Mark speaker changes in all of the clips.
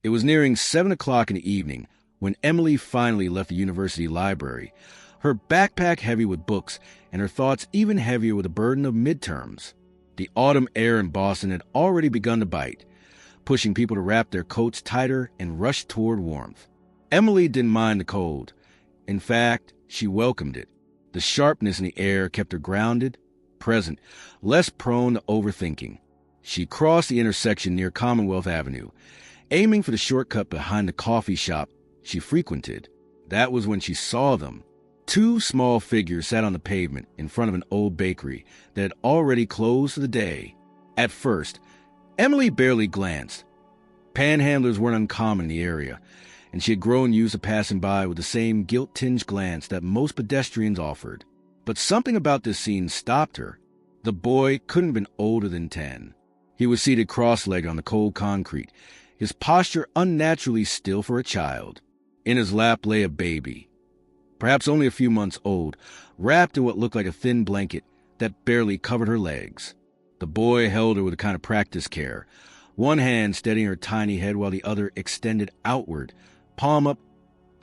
Speaker 1: It was nearing 7 o'clock in the evening when Emily finally left the university library, her backpack heavy with books and her thoughts even heavier with the burden of midterms. The autumn air in Boston had already begun to bite, pushing people to wrap their coats tighter and rush toward warmth. Emily didn't mind the cold. In fact, she welcomed it. The sharpness in the air kept her grounded, present, less prone to overthinking. She crossed the intersection near Commonwealth Avenue, aiming for the shortcut behind the coffee shop she frequented. That was when she saw them. Two small figures sat on the pavement in front of an old bakery that had already closed for the day. At first, Emily barely glanced. Panhandlers weren't uncommon in the area, and she had grown used to passing by with the same guilt-tinged glance that most pedestrians offered. But something about this scene stopped her. The boy couldn't have been older than 10. He was seated cross-legged on the cold concrete, his posture unnaturally still for a child. In his lap lay a baby, perhaps only a few months old, wrapped in what looked like a thin blanket that barely covered her legs. The boy held her with a kind of practiced care, one hand steadying her tiny head while the other extended outward, palm up,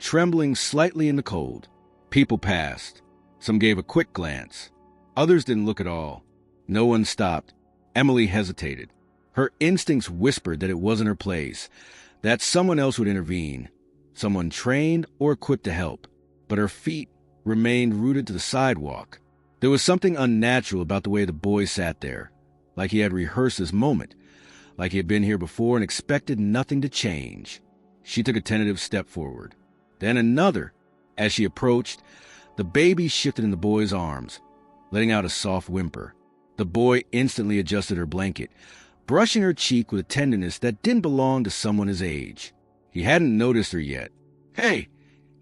Speaker 1: trembling slightly in the cold. People passed. Some gave a quick glance. Others didn't look at all. No one stopped. Emily hesitated. Her instincts whispered that it wasn't her place, that someone else would intervene, someone trained or equipped to help. But her feet remained rooted to the sidewalk. There was something unnatural about the way the boy sat there, like he had rehearsed this moment, like he had been here before and expected nothing to change. She took a tentative step forward, then another. As she approached, the baby shifted in the boy's arms, letting out a soft whimper. The boy instantly adjusted her blanket, brushing her cheek with a tenderness that didn't belong to someone his age. He hadn't noticed her yet. "Hey,"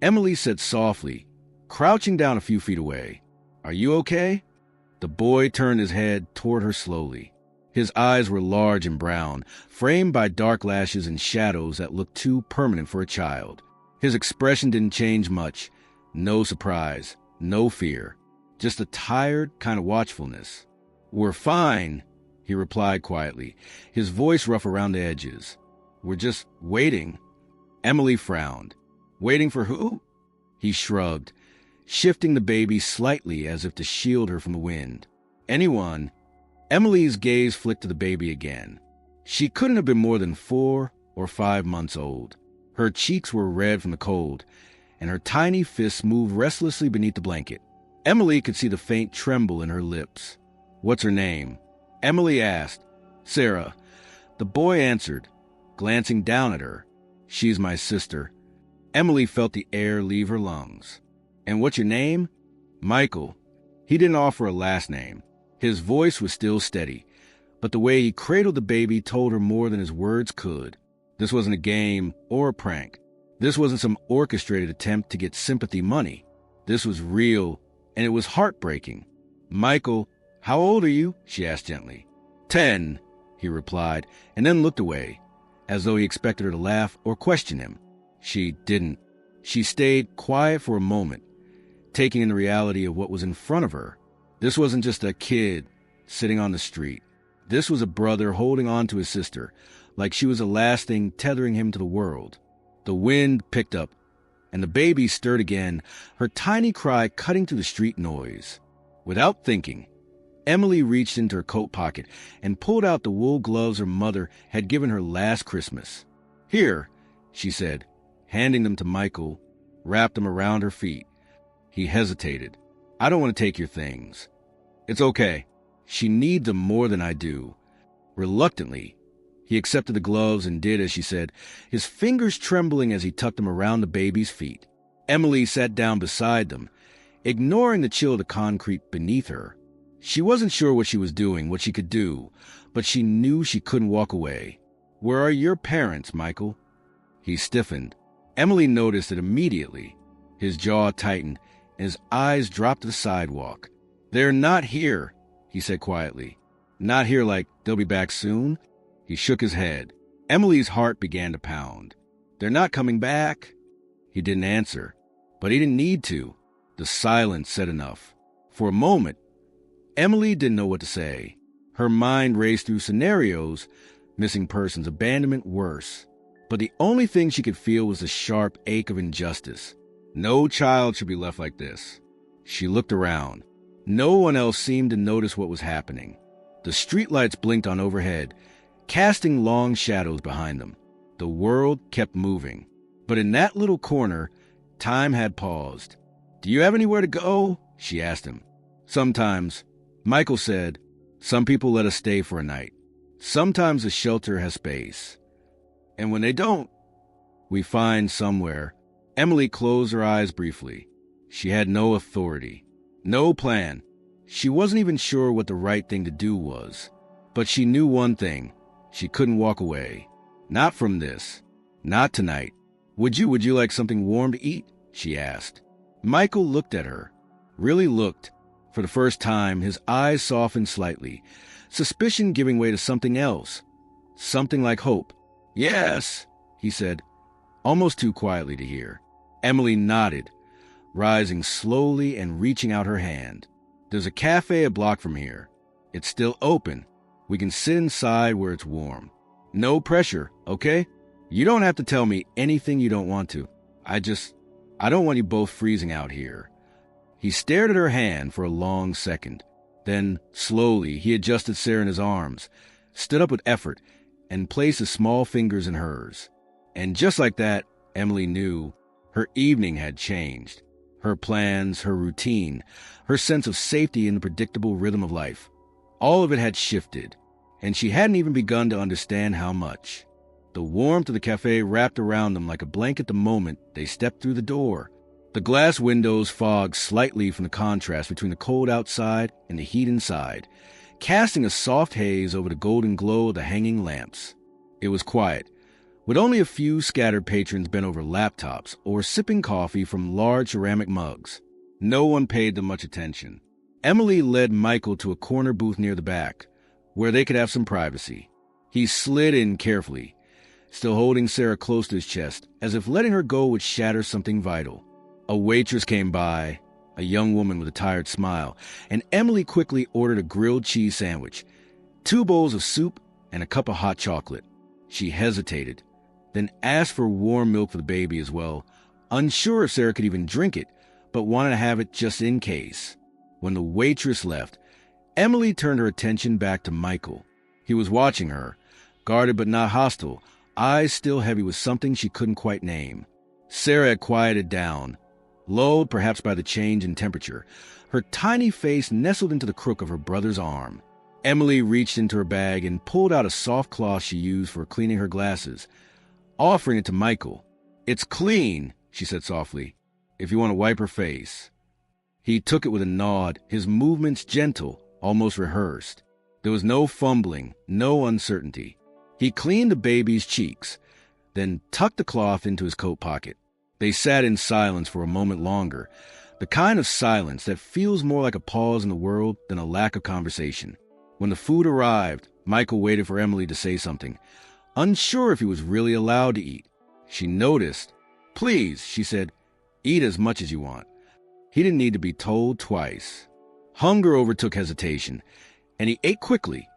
Speaker 1: Emily said softly, crouching down a few feet away. "Are you okay?" The boy turned his head toward her slowly. His eyes were large and brown, framed by dark lashes and shadows that looked too permanent for a child. His expression didn't change much. No surprise, no fear, just a tired kind of watchfulness. "We're fine," he replied quietly, his voice rough around the edges. "We're just waiting." Emily frowned. "Waiting for who?" He shrugged, shifting the baby slightly as if to shield her from the wind. "Anyone." Emily's gaze flicked to the baby again. She couldn't have been more than 4 or 5 months old. Her cheeks were red from the cold, and her tiny fists moved restlessly beneath the blanket. Emily could see the faint tremble in her lips. "What's her name?" Emily asked. "Sarah." The boy answered, glancing down at her. "She's my sister." Emily felt the air leave her lungs. "And what's your name?" "Michael." He didn't offer a last name. His voice was still steady, but the way he cradled the baby told her more than his words could. This wasn't a game or a prank. This wasn't some orchestrated attempt to get sympathy money. This was real, and it was heartbreaking. "Michael, how old are you?" she asked gently. 10, he replied, and then looked away, as though he expected her to laugh or question him. She didn't. She stayed quiet for a moment, taking in the reality of what was in front of her. This wasn't just a kid sitting on the street. This was a brother holding on to his sister, like she was the last thing tethering him to the world. The wind picked up, and the baby stirred again, her tiny cry cutting through the street noise. Without thinking, Emily reached into her coat pocket and pulled out the wool gloves her mother had given her last Christmas. "Here," she said, handing them to Michael, wrapped them around her feet. He hesitated. "I don't want to take your things." "It's okay. She needs them more than I do." Reluctantly, he accepted the gloves and did as she said, his fingers trembling as he tucked them around the baby's feet. Emily sat down beside them, ignoring the chill of the concrete beneath her. She wasn't sure what she was doing, what she could do, but she knew she couldn't walk away. "Where are your parents, Michael?" He stiffened. Emily noticed it immediately. His jaw tightened, and his eyes dropped to the sidewalk. "They're not here," he said quietly. "Not here like they'll be back soon?" He shook his head. Emily's heart began to pound. "They're not coming back?" He didn't answer, but he didn't need to. The silence said enough. For a moment, Emily didn't know what to say. Her mind raced through scenarios, missing persons, abandonment, worse. but the only thing she could feel was the sharp ache of injustice. No child should be left like this. She looked around. No one else seemed to notice what was happening. The streetlights blinked on overhead, casting long shadows behind them. The world kept moving. But in that little corner, time had paused. "Do you have anywhere to go?" she asked him. "Sometimes," Michael said. "Some people let us stay for a night. Sometimes the shelter has space. And when they don't, we find somewhere." Emily closed her eyes briefly. She had no authority, no plan. She wasn't even sure what the right thing to do was. But she knew one thing. She couldn't walk away. Not from this. Not tonight. Would you like something warm to eat?" she asked. Michael looked at her. Really looked. For the first time, his eyes softened slightly, suspicion giving way to something else. Something like hope. "Yes," he said, almost too quietly to hear. Emily nodded, rising slowly and reaching out her hand. "There's a cafe a block from here. It's still open. We can sit inside where it's warm. No pressure, okay? You don't have to tell me anything you don't want to. I don't want you both freezing out here." He stared at her hand for a long second. Then, slowly, he adjusted Sarah in his arms, stood up with effort, and placed his small fingers in hers. And just like that, Emily knew her evening had changed. Her plans, her routine, her sense of safety in the predictable rhythm of life. All of it had shifted, and she hadn't even begun to understand how much. The warmth of the cafe wrapped around them like a blanket the moment they stepped through the door. The glass windows fogged slightly from the contrast between the cold outside and the heat inside, casting a soft haze over the golden glow of the hanging lamps. It was quiet, with only a few scattered patrons bent over laptops or sipping coffee from large ceramic mugs. No one paid them much attention. Emily led Michael to a corner booth near the back, where they could have some privacy. He slid in carefully, still holding Sarah close to his chest, as if letting her go would shatter something vital. A waitress came by, a young woman with a tired smile, and Emily quickly ordered a grilled cheese sandwich, 2 bowls of soup, and a cup of hot chocolate. She hesitated, then asked for warm milk for the baby as well, unsure if Sarah could even drink it, but wanted to have it just in case. When the waitress left, Emily turned her attention back to Michael. He was watching her, guarded but not hostile, eyes still heavy with something she couldn't quite name. Sarah had quieted down, lulled perhaps by the change in temperature, her tiny face nestled into the crook of her brother's arm. Emily reached into her bag and pulled out a soft cloth she used for cleaning her glasses, offering it to Michael. "It's clean," she said softly, "if you want to wipe her face." He took it with a nod, his movements gentle, almost rehearsed. There was no fumbling, no uncertainty. He cleaned the baby's cheeks, then tucked the cloth into his coat pocket. They sat in silence for a moment longer, the kind of silence that feels more like a pause in the world than a lack of conversation. When the food arrived, Michael waited for Emily to say something, unsure if he was really allowed to eat. She noticed. "Please," she said, "eat as much as you want." He didn't need to be told twice. Hunger overtook hesitation, and he ate quickly,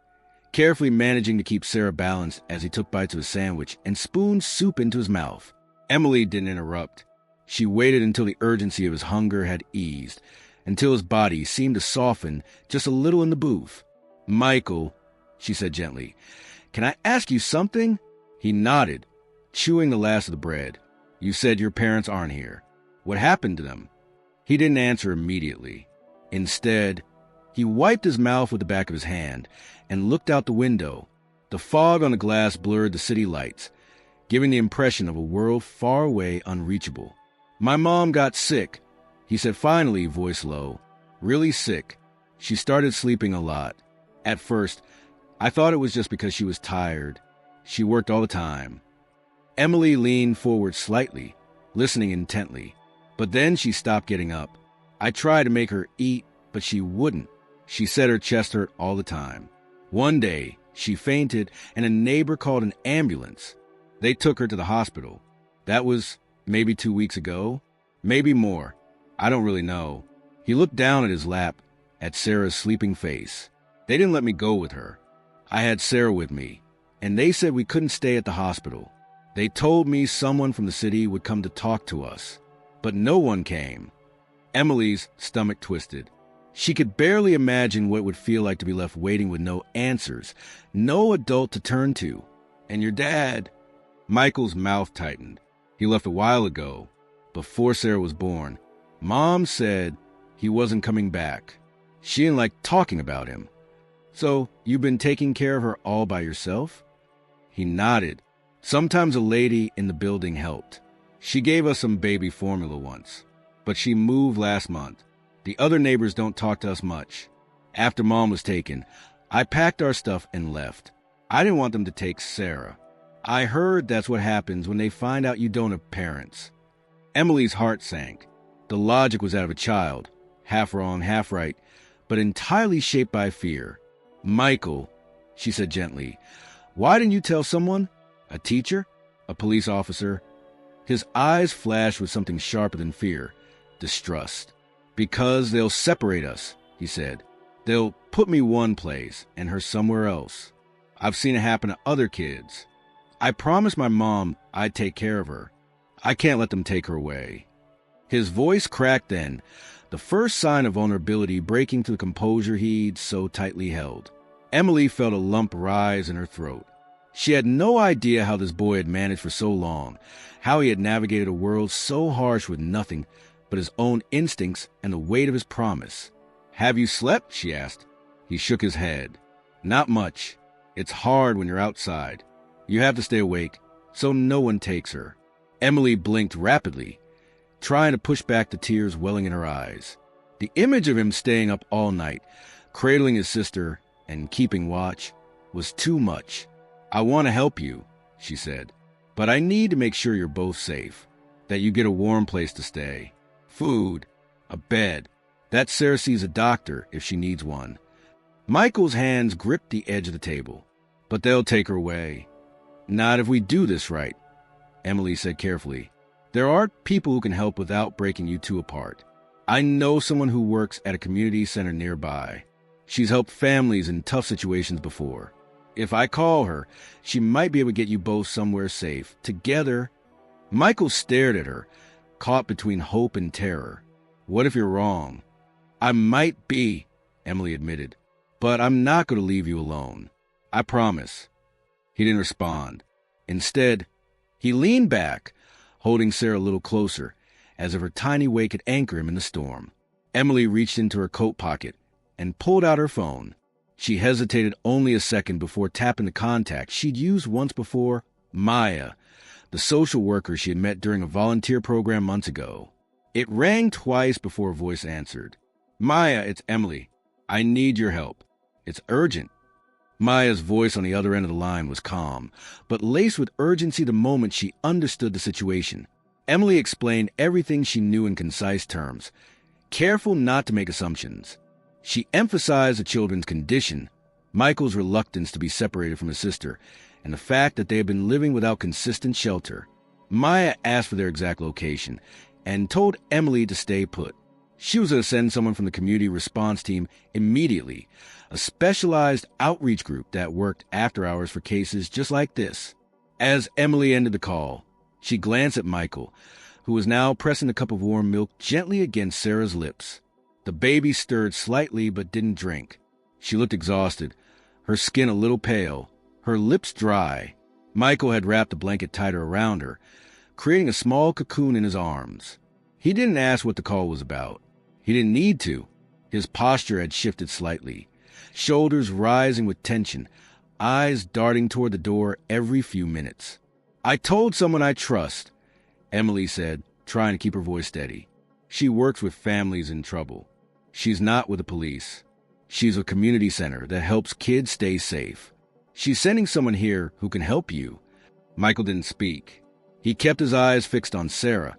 Speaker 1: carefully managing to keep Sarah balanced as he took bites of his sandwich and spooned soup into his mouth. Emily didn't interrupt. She waited until the urgency of his hunger had eased, until his body seemed to soften just a little in the booth. "Michael," she said gently, "can I ask you something?" He nodded, chewing the last of the bread. "You said your parents aren't here. What happened to them?" He didn't answer immediately. Instead, he wiped his mouth with the back of his hand and looked out the window. The fog on the glass blurred the city lights, giving the impression of a world far away, unreachable. "My mom got sick," he said finally, voice low. "Really sick. She started sleeping a lot. At first, I thought it was just because she was tired. She worked all the time." Emily leaned forward slightly, listening intently. But then she stopped getting up. "I tried to make her eat, but she wouldn't. She said her chest hurt all the time. One day, she fainted, and a neighbor called an ambulance. They took her to the hospital. That was maybe 2 weeks ago. Maybe more. I don't really know." He looked down at his lap, at Sarah's sleeping face. "They didn't let me go with her. I had Sarah with me, and they said we couldn't stay at the hospital. They told me someone from the city would come to talk to us, but no one came. Emily's stomach twisted. She could barely imagine what it would feel like to be left waiting with no answers, no adult to turn to. And your dad? Michael's mouth tightened. He left a while ago, before Sarah was born. Mom said he wasn't coming back. She didn't like talking about him. So you've been taking care of her all by yourself? He nodded. Sometimes a lady in the building helped. She gave us some baby formula once, but she moved last month. The other neighbors don't talk to us much. After Mom was taken, I packed our stuff and left. I didn't want them to take Sarah. I heard that's what happens when they find out you don't have parents. Emily's heart sank. The logic was that of a child, half wrong, half right, but entirely shaped by fear. Michael, she said gently, why didn't you tell someone? A teacher? A police officer? His eyes flashed with something sharper than fear, distrust. Because they'll separate us, he said. They'll put me one place and her somewhere else. I've seen it happen to other kids. I promised my mom I'd take care of her. I can't let them take her away. His voice cracked then, the first sign of vulnerability breaking through the composure he'd so tightly held. Emily felt a lump rise in her throat. She had no idea how this boy had managed for so long, how he had navigated a world so harsh with nothing but his own instincts and the weight of his promise. Have you slept? She asked. He shook his head. Not much. It's hard when you're outside. You have to stay awake, so no one takes her. Emily blinked rapidly, trying to push back the tears welling in her eyes. The image of him staying up all night, cradling his sister and keeping watch, was too much. I want to help you, she said, but I need to make sure you're both safe, that you get a warm place to stay. Food, a bed, that Sarah sees a doctor if she needs one. Michael's hands gripped the edge of the table. But they'll take her away. Not if we do this right, Emily said carefully. There are people who can help without breaking you two apart. I know someone who works at a community center nearby. She's helped families in tough situations before. If I call her, she might be able to get you both somewhere safe, together. Michael stared at her, caught between hope and terror. What if you're wrong? I might be, Emily admitted, but I'm not going to leave you alone. I promise. He didn't respond. Instead, he leaned back, holding Sarah a little closer, as if her tiny weight could anchor him in the storm. Emily reached into her coat pocket and pulled out her phone. She hesitated only a second before tapping the contact she'd used once before, Maya, the social worker she had met during a volunteer program months ago. It rang twice before a voice answered. Maya, it's Emily. I need your help. It's urgent. Maya's voice on the other end of the line was calm, but laced with urgency the moment she understood the situation. Emily explained everything she knew in concise terms, careful not to make assumptions. She emphasized the children's condition, Michael's reluctance to be separated from his sister, and the fact that they had been living without consistent shelter. Maya asked for their exact location and told Emily to stay put. She was going to send someone from the community response team immediately, a specialized outreach group that worked after hours for cases just like this. As Emily ended the call, she glanced at Michael, who was now pressing a cup of warm milk gently against Sarah's lips. The baby stirred slightly but didn't drink. She looked exhausted, her skin a little pale, her lips dry. Michael had wrapped the blanket tighter around her, creating a small cocoon in his arms. He didn't ask what the call was about. He didn't need to. His posture had shifted slightly, shoulders rising with tension, eyes darting toward the door every few minutes. I told someone I trust, Emily said, trying to keep her voice steady. She works with families in trouble. She's not with the police. She's a community center that helps kids stay safe. She's sending someone here who can help you. Michael didn't speak. He kept his eyes fixed on Sarah,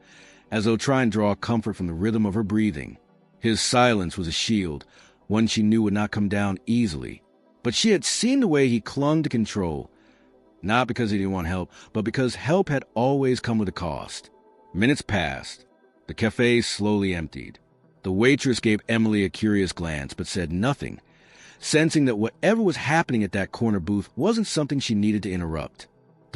Speaker 1: as though trying to draw comfort from the rhythm of her breathing. His silence was a shield, one she knew would not come down easily. But she had seen the way he clung to control, not because he didn't want help, but because help had always come with a cost. Minutes passed. The cafe slowly emptied. The waitress gave Emily a curious glance, but said nothing, sensing that whatever was happening at that corner booth wasn't something she needed to interrupt.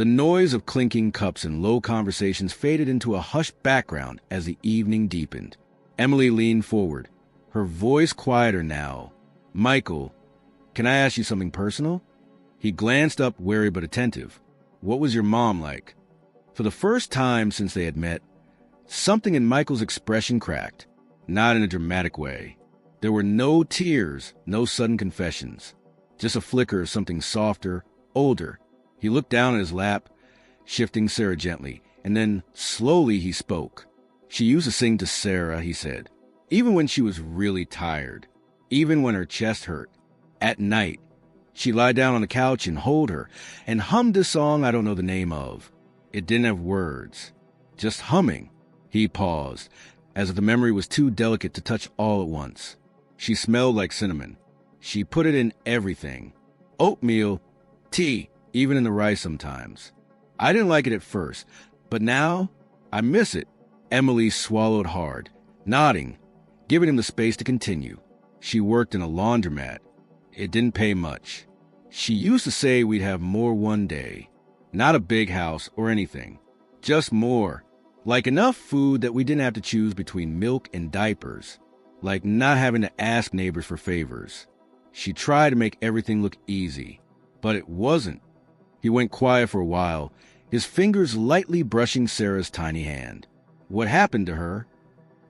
Speaker 1: The noise of clinking cups and low conversations faded into a hushed background as the evening deepened. Emily leaned forward, her voice quieter now. "Michael, can I ask you something personal?" He glanced up, wary but attentive. "What was your mom like?" For the first time since they had met, something in Michael's expression cracked, not in a dramatic way. There were no tears, no sudden confessions, just a flicker of something softer, older. He looked down at his lap, shifting Sarah gently, and then slowly he spoke. "She used to sing to Sarah," he said, "even when she was really tired, even when her chest hurt. At night, she'd lie down on the couch and hold her, and hum this song I don't know the name of. It didn't have words, just humming." He paused, as if the memory was too delicate to touch all at once. "She smelled like cinnamon. She put it in everything. Oatmeal, tea, even in the rice sometimes. I didn't like it at first, but now I miss it." Emily swallowed hard, nodding, giving him the space to continue. "She worked in a laundromat. It didn't pay much. She used to say we'd have more one day. Not a big house or anything. Just more. Like enough food that we didn't have to choose between milk and diapers. Like not having to ask neighbors for favors. She tried to make everything look easy, but it wasn't." He went quiet for a while, his fingers lightly brushing Sarah's tiny hand. "What happened to her?"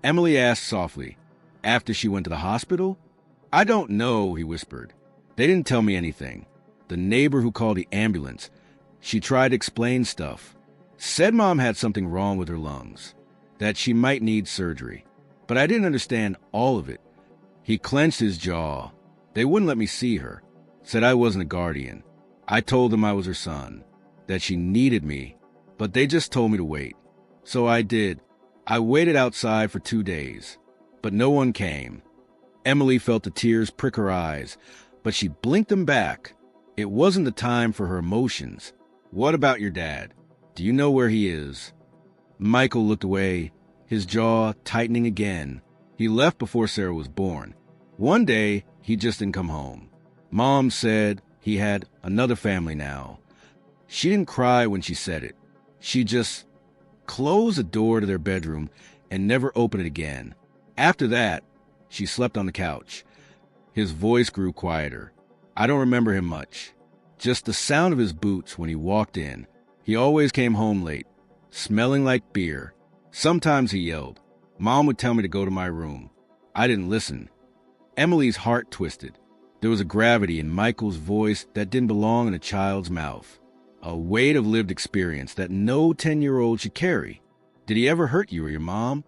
Speaker 1: Emily asked softly. "After she went to the hospital?" "I don't know," he whispered. "They didn't tell me anything. The neighbor who called the ambulance, she tried to explain stuff. Said Mom had something wrong with her lungs, that she might need surgery. But I didn't understand all of it." He clenched his jaw. "They wouldn't let me see her. Said I wasn't a guardian. I told them I was her son, that she needed me, but they just told me to wait. So I did. I waited outside for 2 days, but no one came." Emily felt the tears prick her eyes, but she blinked them back. It wasn't the time for her emotions. "What about your dad? Do you know where he is?" Michael looked away, his jaw tightening again. "He left before Sarah was born. One day, he just didn't come home. Mom said he had another family now. She didn't cry when she said it. She just closed the door to their bedroom and never opened it again. After that, she slept on the couch." His voice grew quieter. "I don't remember him much. Just the sound of his boots when he walked in. He always came home late, smelling like beer. Sometimes he yelled. Mom would tell me to go to my room. I didn't listen." Emily's heart twisted. There was a gravity in Michael's voice that didn't belong in a child's mouth. A weight of lived experience that no 10-year-old should carry. "Did he ever hurt you or your mom?"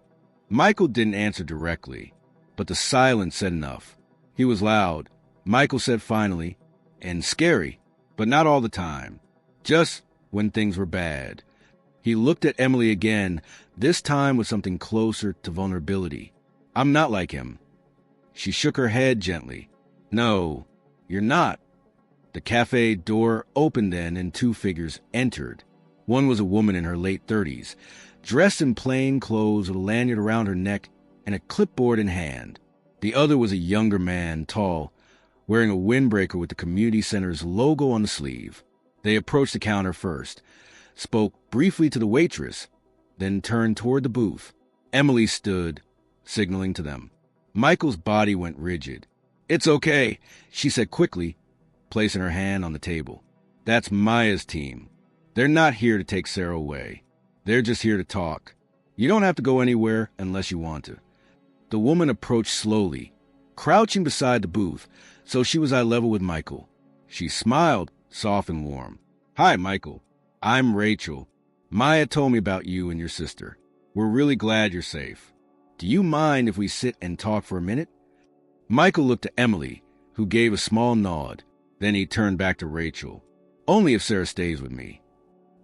Speaker 1: Michael didn't answer directly, but the silence said enough. He was loud. Michael said finally, "And scary, but not all the time. Just when things were bad." He looked at Emily again, this time with something closer to vulnerability. "I'm not like him." She shook her head gently. "No, you're not." The cafe door opened then and 2 figures entered. One was a woman in her late 30s, dressed in plain clothes with a lanyard around her neck and a clipboard in hand. The other was a younger man, tall, wearing a windbreaker with the community center's logo on the sleeve. They approached the counter first, spoke briefly to the waitress, then turned toward the booth. Emily stood, signaling to them. Michael's body went rigid. "It's okay," she said quickly, placing her hand on the table. "That's Maya's team. They're not here to take Sarah away. They're just here to talk. You don't have to go anywhere unless you want to." The woman approached slowly, crouching beside the booth, so she was eye level with Michael. She smiled, soft and warm. "Hi, Michael. I'm Rachel. Maya told me about you and your sister. We're really glad you're safe. Do you mind if we sit and talk for a minute?" Michael looked to Emily, who gave a small nod. Then he turned back to Rachel. "Only if Sarah stays with me."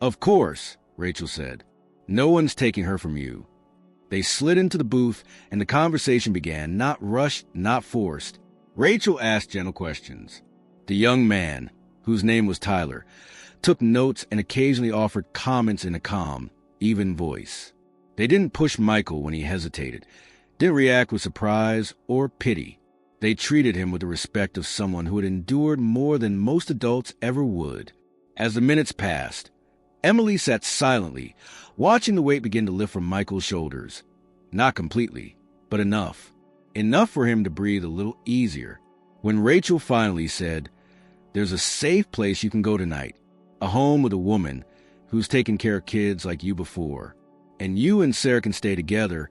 Speaker 1: "Of course," Rachel said. "No one's taking her from you." They slid into the booth, and the conversation began, not rushed, not forced. Rachel asked gentle questions. The young man, whose name was Tyler, took notes and occasionally offered comments in a calm, even voice. They didn't push Michael when he hesitated, didn't react with surprise or pity. They treated him with the respect of someone who had endured more than most adults ever would. As the minutes passed, Emily sat silently, watching the weight begin to lift from Michael's shoulders. Not completely, but enough. Enough for him to breathe a little easier. When Rachel finally said, "There's a safe place you can go tonight, a home with a woman who's taken care of kids like you before, and you and Sarah can stay together,"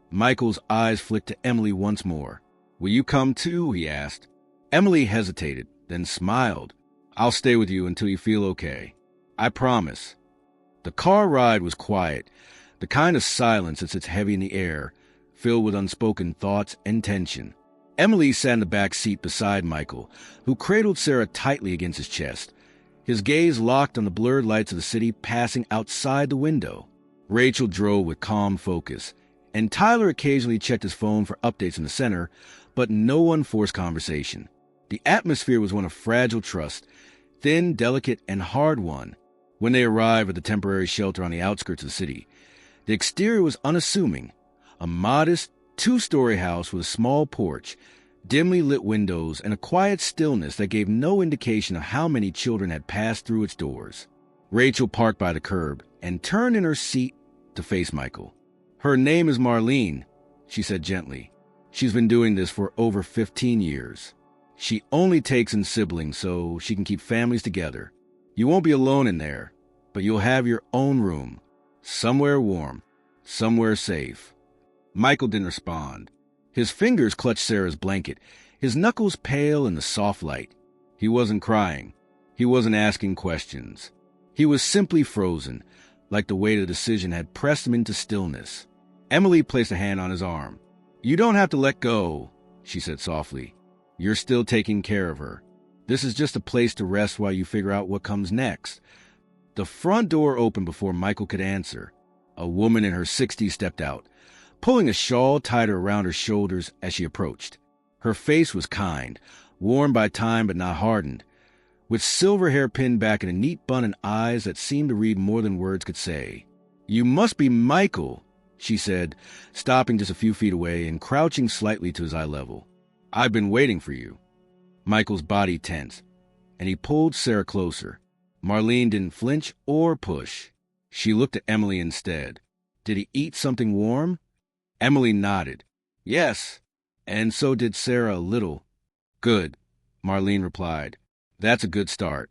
Speaker 1: Michael's eyes flicked to Emily once more. "Will you come too?" he asked. Emily hesitated, then smiled. "I'll stay with you until you feel okay. I promise." The car ride was quiet, the kind of silence that sits heavy in the air, filled with unspoken thoughts and tension. Emily sat in the back seat beside Michael, who cradled Sarah tightly against his chest, his gaze locked on the blurred lights of the city passing outside the window. Rachel drove with calm focus, and Tyler occasionally checked his phone for updates in the center, but no one forced conversation. The atmosphere was one of fragile trust, thin, delicate, and hard won. When they arrived at the temporary shelter on the outskirts of the city, the exterior was unassuming, a modest, two-story house with a small porch, dimly lit windows, and a quiet stillness that gave no indication of how many children had passed through its doors. Rachel parked by the curb and turned in her seat to face Michael. "Her name is Marlene," she said gently. "She's been doing this for over 15 years. She only takes in siblings so she can keep families together. You won't be alone in there, but you'll have your own room, somewhere warm, somewhere safe." Michael didn't respond. His fingers clutched Sarah's blanket, his knuckles pale in the soft light. He wasn't crying. He wasn't asking questions. He was simply frozen, like the weight of the decision had pressed him into stillness. Emily placed a hand on his arm. "You don't have to let go," she said softly. "You're still taking care of her. This is just a place to rest while you figure out what comes next." The front door opened before Michael could answer. A woman in her 60s stepped out, pulling a shawl tighter around her shoulders as she approached. Her face was kind, worn by time but not hardened, with silver hair pinned back in a neat bun and eyes that seemed to read more than words could say. "You must be Michael," she said, stopping just a few feet away and crouching slightly to his eye level. "I've been waiting for you." Michael's body tensed, and he pulled Sarah closer. Marlene didn't flinch or push. She looked at Emily instead. "Did he eat something warm?" Emily nodded. "Yes, and so did Sarah a little." "Good," Marlene replied. "That's a good start."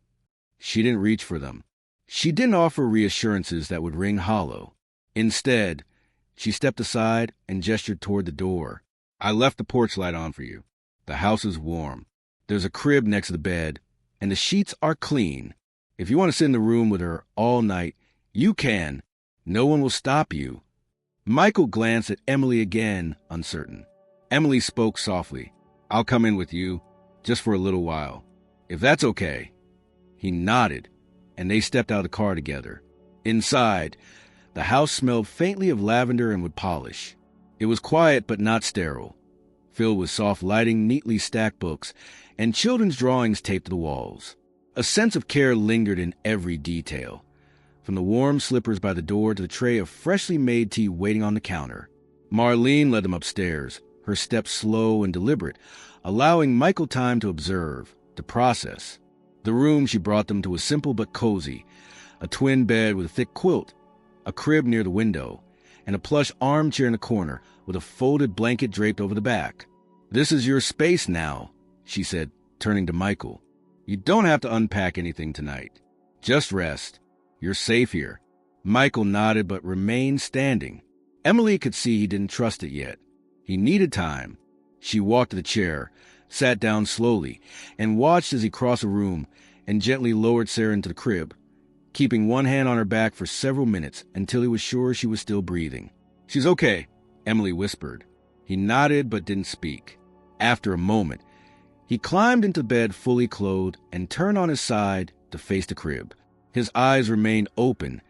Speaker 1: She didn't reach for them. She didn't offer reassurances that would ring hollow. Instead, she stepped aside and gestured toward the door. "I left the porch light on for you. The house is warm. There's a crib next to the bed, and the sheets are clean. If you want to sit in the room with her all night, you can. No one will stop you." Michael glanced at Emily again, uncertain. Emily spoke softly. "I'll come in with you, just for a little while, if that's okay." He nodded, and they stepped out of the car together. Inside, the house smelled faintly of lavender and wood polish. It was quiet but not sterile, filled with soft lighting, neatly stacked books, and children's drawings taped to the walls. A sense of care lingered in every detail, from the warm slippers by the door to the tray of freshly made tea waiting on the counter. Marlene led them upstairs, her steps slow and deliberate, allowing Michael time to observe, to process. The room she brought them to was simple but cozy, a twin bed with a thick quilt, a crib near the window, and a plush armchair in the corner with a folded blanket draped over the back. "This is your space now," she said, turning to Michael. "You don't have to unpack anything tonight. Just rest. You're safe here." Michael nodded but remained standing. Emily could see he didn't trust it yet. He needed time. She walked to the chair, sat down slowly, and watched as he crossed the room and gently lowered Sarah into the crib, keeping one hand on her back for several minutes until he was sure she was still breathing. "She's okay," Emily whispered. He nodded but didn't speak. After a moment, he climbed into bed fully clothed and turned on his side to face the crib. His eyes remained open,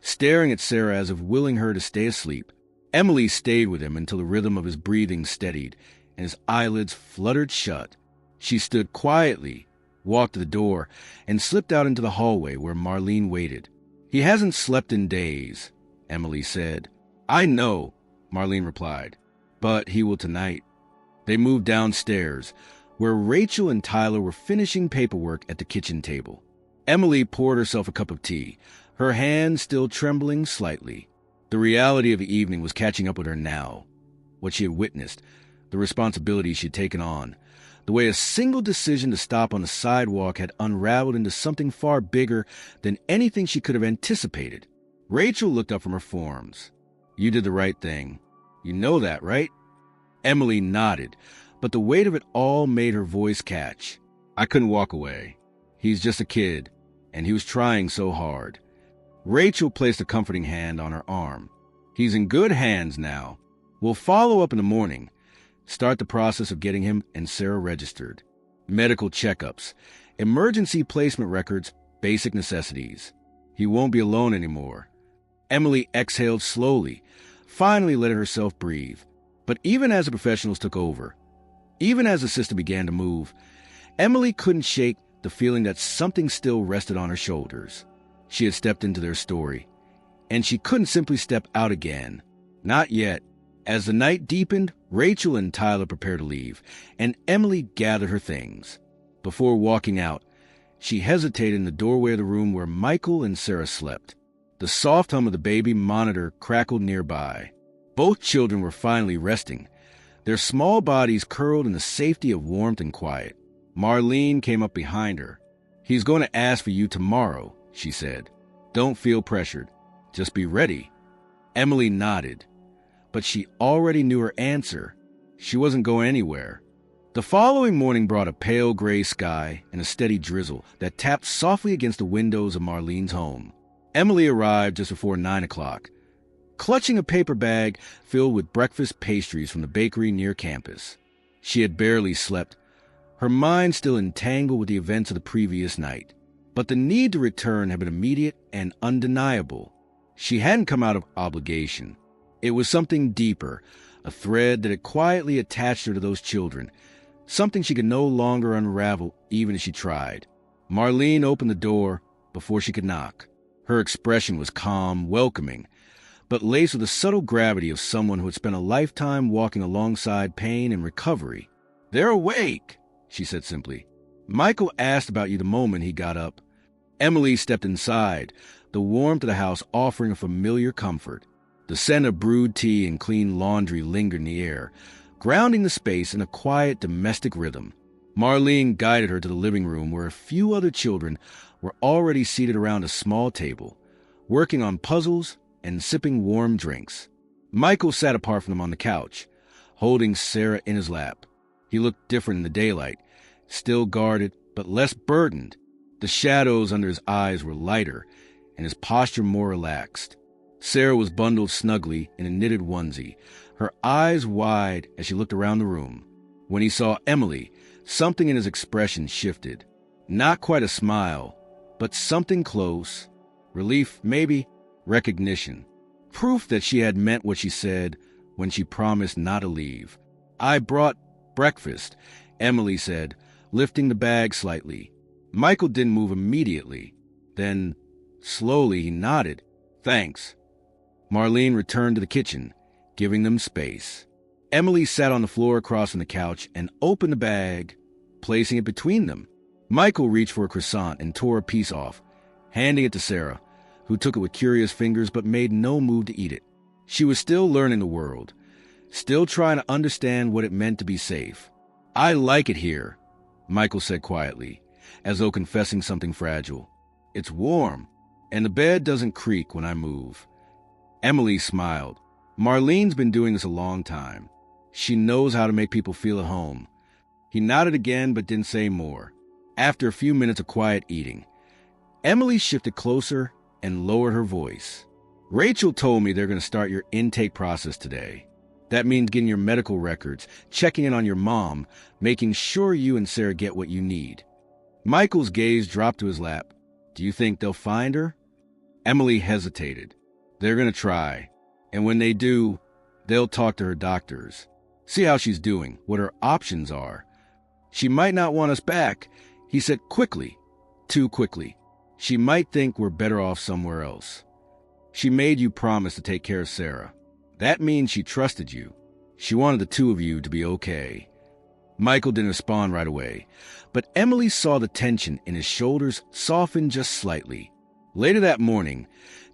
Speaker 1: staring at Sarah as if willing her to stay asleep. Emily stayed with him until the rhythm of his breathing steadied and his eyelids fluttered shut. She stood quietly, walked to the door, and slipped out into the hallway where Marlene waited. "He hasn't slept in days," Emily said. "I know," Marlene replied, "but he will tonight." They moved downstairs, where Rachel and Tyler were finishing paperwork at the kitchen table. Emily poured herself a cup of tea, her hand still trembling slightly. The reality of the evening was catching up with her now. What she had witnessed, the responsibility she had taken on, the way a single decision to stop on the sidewalk had unraveled into something far bigger than anything she could have anticipated. Rachel looked up from her forms. "You did the right thing. You know that, right?" Emily nodded, but the weight of it all made her voice catch. "I couldn't walk away. He's just a kid, and he was trying so hard." Rachel placed a comforting hand on her arm. "He's in good hands now. We'll follow up in the morning. Start the process of getting him and Sarah registered. Medical checkups, emergency placement records, basic necessities. He won't be alone anymore." Emily exhaled slowly, finally letting herself breathe. But even as the professionals took over, even as the system began to move, Emily couldn't shake the feeling that something still rested on her shoulders. She had stepped into their story, and she couldn't simply step out again. Not yet. As the night deepened, Rachel and Tyler prepared to leave, and Emily gathered her things. Before walking out, she hesitated in the doorway of the room where Michael and Sarah slept. The soft hum of the baby monitor crackled nearby. Both children were finally resting, their small bodies curled in the safety of warmth and quiet. Marlene came up behind her. "He's going to ask for you tomorrow," she said. "Don't feel pressured. Just be ready." Emily nodded, but she already knew her answer. She wasn't going anywhere. The following morning brought a pale gray sky and a steady drizzle that tapped softly against the windows of Marlene's home. Emily arrived just before 9 o'clock, clutching a paper bag filled with breakfast pastries from the bakery near campus. She had barely slept, her mind still entangled with the events of the previous night. But the need to return had been immediate and undeniable. She hadn't come out of obligation. It was something deeper, a thread that had quietly attached her to those children, something she could no longer unravel even as she tried. Marlene opened the door before she could knock. Her expression was calm, welcoming, but laced with the subtle gravity of someone who had spent a lifetime walking alongside pain and recovery. "They're awake," she said simply. "Michael asked about you the moment he got up." Emily stepped inside, the warmth of the house offering a familiar comfort. The scent of brewed tea and clean laundry lingered in the air, grounding the space in a quiet domestic rhythm. Marlene guided her to the living room where a few other children were already seated around a small table, working on puzzles and sipping warm drinks. Michael sat apart from them on the couch, holding Sarah in his lap. He looked different in the daylight, still guarded but less burdened. The shadows under his eyes were lighter, and his posture more relaxed. Sarah was bundled snugly in a knitted onesie, her eyes wide as she looked around the room. When he saw Emily, something in his expression shifted. Not quite a smile, but something close. Relief, maybe. Recognition. Proof that she had meant what she said when she promised not to leave. "I brought breakfast," Emily said, lifting the bag slightly. Michael didn't move immediately. Then, slowly, he nodded. "Thanks." Marlene returned to the kitchen, giving them space. Emily sat on the floor across from the couch and opened the bag, placing it between them. Michael reached for a croissant and tore a piece off, handing it to Sarah, who took it with curious fingers but made no move to eat it. She was still learning the world, still trying to understand what it meant to be safe. "I like it here," Michael said quietly, as though confessing something fragile. "It's warm, and the bed doesn't creak when I move." Emily smiled. Marlene's been doing this a long time. She knows how to make people feel at home. He nodded again but didn't say more. After a few minutes of quiet eating, Emily shifted closer and lowered her voice. "Rachel told me they're going to start your intake process today. That means getting your medical records, checking in on your mom, making sure you and Sarah get what you need." Michael's gaze dropped to his lap. "Do you think they'll find her?" Emily hesitated. "They're going to try. And when they do, they'll talk to her doctors. See how she's doing, what her options are. She might not want us back," he said quickly, too quickly. "She might think we're better off somewhere else. She made you promise to take care of Sarah. That means she trusted you. She wanted the two of you to be okay." Michael didn't respond right away, but Emily saw the tension in his shoulders soften just slightly. Later that morning,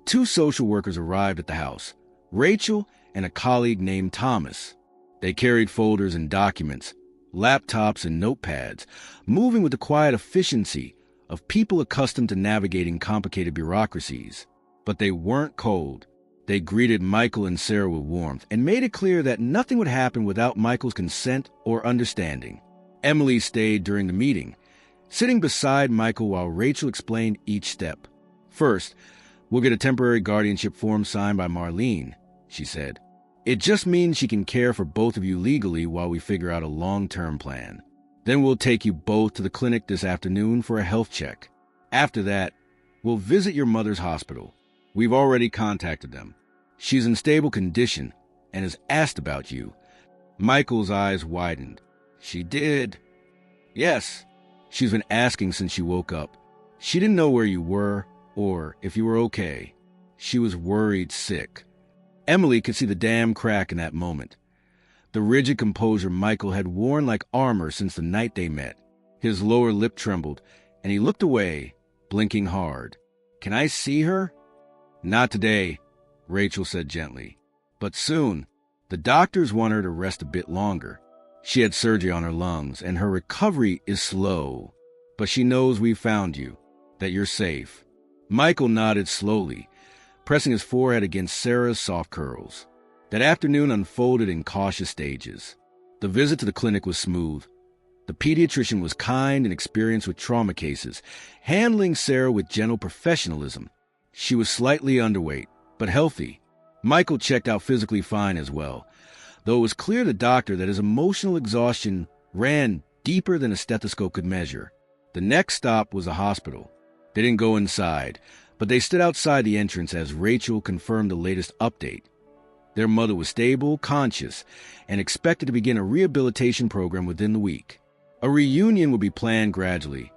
Speaker 1: two social workers arrived at the house, Rachel and a colleague named Thomas. They carried folders and documents, laptops and notepads, moving with the quiet efficiency of people accustomed to navigating complicated bureaucracies. But they weren't cold. They greeted Michael and Sarah with warmth and made it clear that nothing would happen without Michael's consent or understanding. Emily stayed during the meeting, sitting beside Michael while Rachel explained each step. First, we'll get a temporary guardianship form signed by Marlene, she said. It just means she can care for both of you legally while we figure out a long-term plan. Then we'll take you both to the clinic this afternoon for a health check. After that, we'll visit your mother's hospital. We've already contacted them. She's in stable condition and has asked about you. Michael's eyes widened. She did? Yes. She's been asking since she woke up. She didn't know where you were or if you were okay. She was worried sick. Emily could see the damn crack in that moment. The rigid composure Michael had worn like armor since the night they met. His lower lip trembled, and he looked away, blinking hard. Can I see her? Not today, Rachel said gently. But soon. The doctors want her to rest a bit longer. She had surgery on her lungs, and her recovery is slow. But she knows we found you, that you're safe. Michael nodded slowly, pressing his forehead against Sarah's soft curls. That afternoon unfolded in cautious stages. The visit to the clinic was smooth. The pediatrician was kind and experienced with trauma cases, handling Sarah with gentle professionalism. She was slightly underweight, but healthy. Michael checked out physically fine as well, though it was clear to the doctor that his emotional exhaustion ran deeper than a stethoscope could measure. The next stop was the hospital. They didn't go inside, but they stood outside the entrance as Rachel confirmed the latest update. Their mother was stable, conscious, and expected to begin a rehabilitation program within the week. A reunion would be planned gradually,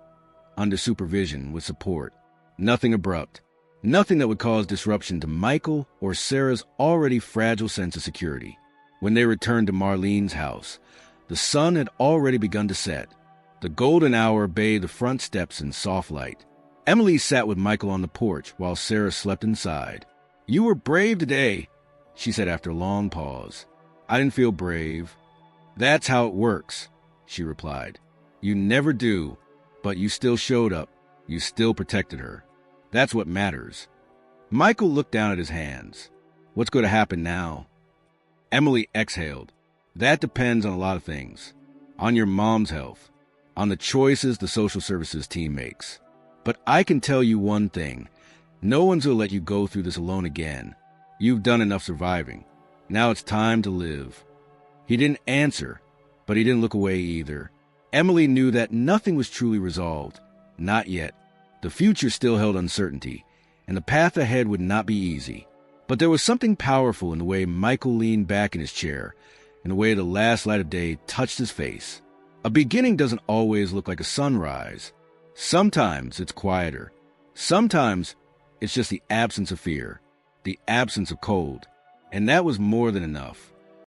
Speaker 1: under supervision with support. Nothing abrupt. Nothing that would cause disruption to Michael or Sarah's already fragile sense of security. When they returned to Marlene's house, the sun had already begun to set. The golden hour bathed the front steps in soft light. Emily sat with Michael on the porch while Sarah slept inside. You were brave today, she said after a long pause. I didn't feel brave. That's how it works, she replied. You never do, but you still showed up. You still protected her. That's what matters. Michael looked down at his hands. What's going to happen now? Emily exhaled. That depends on a lot of things. On your mom's health. On the choices the social services team makes. But I can tell you one thing. No one's going to let you go through this alone again. You've done enough surviving. Now it's time to live. He didn't answer, but he didn't look away either. Emily knew that nothing was truly resolved. Not yet. The future still held uncertainty, and the path ahead would not be easy. But there was something powerful in the way Michael leaned back in his chair, in the way the last light of day touched his face. A beginning doesn't always look like a sunrise. Sometimes it's quieter. Sometimes it's just the absence of fear, the absence of cold. And that was more than enough.